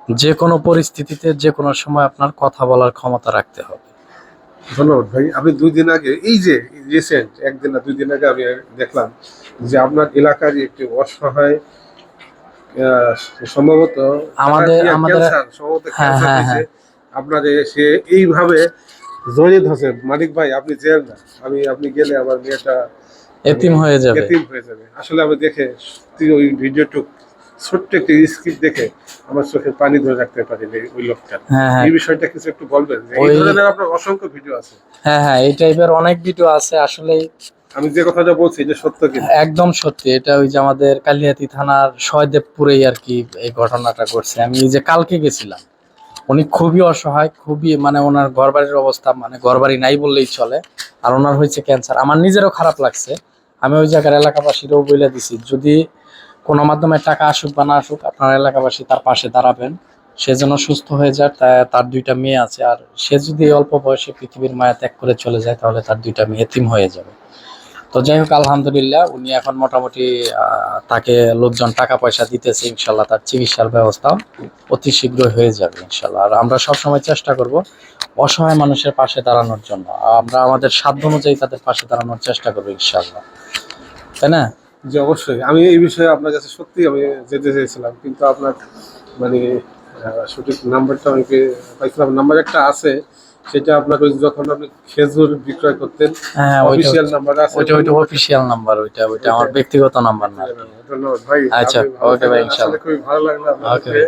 যে কোনো পরিস্থিতিতে যে কোনো সময় আপনার কথা বলার ক্ষমতা রাখতে হবে। ধন্যবাদ ভাই। আপনি 2 দিন আগে, এই যে রিসেন্ট 1 দিন না 2 দিন আগে আমি দেখলাম যে আপনার এলাকারই একটি অসহায়, আহ, সম্ভবত আমাদের আমাদের ক্যান্সার, সম্ভবত হ্যাঁ ক্যান্সার হ্যাঁ হয়েছে। হ্যাঁ, আপনার সে এইভাবে জড়িয়ে ধরছে, মানিক ভাই আপনি যেন না, আপনি গেলে আমার মেয়েটা মানে এতিম হয়ে যাবে। এতিম হয়ে যাবে। আসলে আমি দেখে সত্যি ওই ভিডিওটুক, ছোট্ট একটি স্ক্রিপ্ট দেখে আমার চোখে পানি ধরে রাখতে পারিনি ওই লোকটা। হ্যাঁ হ্যাঁ, এই বিষয়টা কিছু একটু বলবেন যে এই ওই ধরনের আপনার অসংখ্য ভিডিও আছে। হ্যাঁ হ্যাঁ, এই টাইপের অনেক ভিডিও আছে আসলে। আমি যে কথাটা বলছি যে সত্য কিনা? একদম সত্যি, এটা ওই যে আমাদের কালিহাতী থানার সয়দেবপুরেই আর কি এই ঘটনাটা ঘটছে। আমি এই যে কালকে গেছিলাম, উনি খুবই অসহায়, খুবই মানে ওনার ঘরবাড়ির অবস্থা মানে ঘরবাড়ি নাই বললেই চলে। আর ওনার হয়েছে ক্যান্সার। আমার নিজেরও খারাপ লাগছে। আমি ওই জায়গার এলাকাবাসীরও বলে দিছি, যদি কোনো মাধ্যমে টাকা আসুক বা না আসুক, আপনার এলাকাবাসী তার পাশে দাঁড়াবেন। সে যেন সুস্থ হয়ে যায়। তার 2টা মেয়ে আছে, আর সে যদি এই অল্প বয়সে পৃথিবীর মায়া ত্যাগ করে চলে যায়, তাহলে তার 2টা মেয়ে এতিম হয়ে যাবে। তো যাই হোক, আলহামদুলিল্লাহ উনি এখন মোটামুটি তাকে লোকজন টাকা পয়সা দিতেছে। ইনশাল্লাহ তার চিকিৎসার ব্যবস্থা অতি শীঘ্রই হয়ে যাবে ইনশাল্লাহ। আর আমরা সবসময় চেষ্টা করব অসহায় মানুষের পাশে দাঁড়ানোর জন্য। আমরা আমাদের সাধ্য অনুযায়ী তাদের পাশে দাঁড়ানোর চেষ্টা করবো ইনশাল্লাহ, তাই না? যে অবশ্যই আমি এই বিষয়ে আপনার কাছে সত্যি আমি যেতে চেয়েছিলাম, কিন্তু আপনার মানে সঠিক নাম্বারটা আমি পাইছিলাম। নাম্বার একটা আছে, সেটা আপনার ওই যখন আপনি খেজুর বিক্রয় করতেন, হ্যাঁ, ওইটা অফিসিয়াল নাম্বার আছে। ওইটা ওইটা অফিসিয়াল নাম্বার, ওইটা ওইটা আমার ব্যক্তিগত নাম্বার না আর কি। ধন্যবাদ ভাই, আচ্ছা, আপনি ভালো ওকে ভাই, থাকবেন। আসলে ইনশাল্লাহ। খুবই ভালো লাগলো আপনার ওকে সাথে ভাই।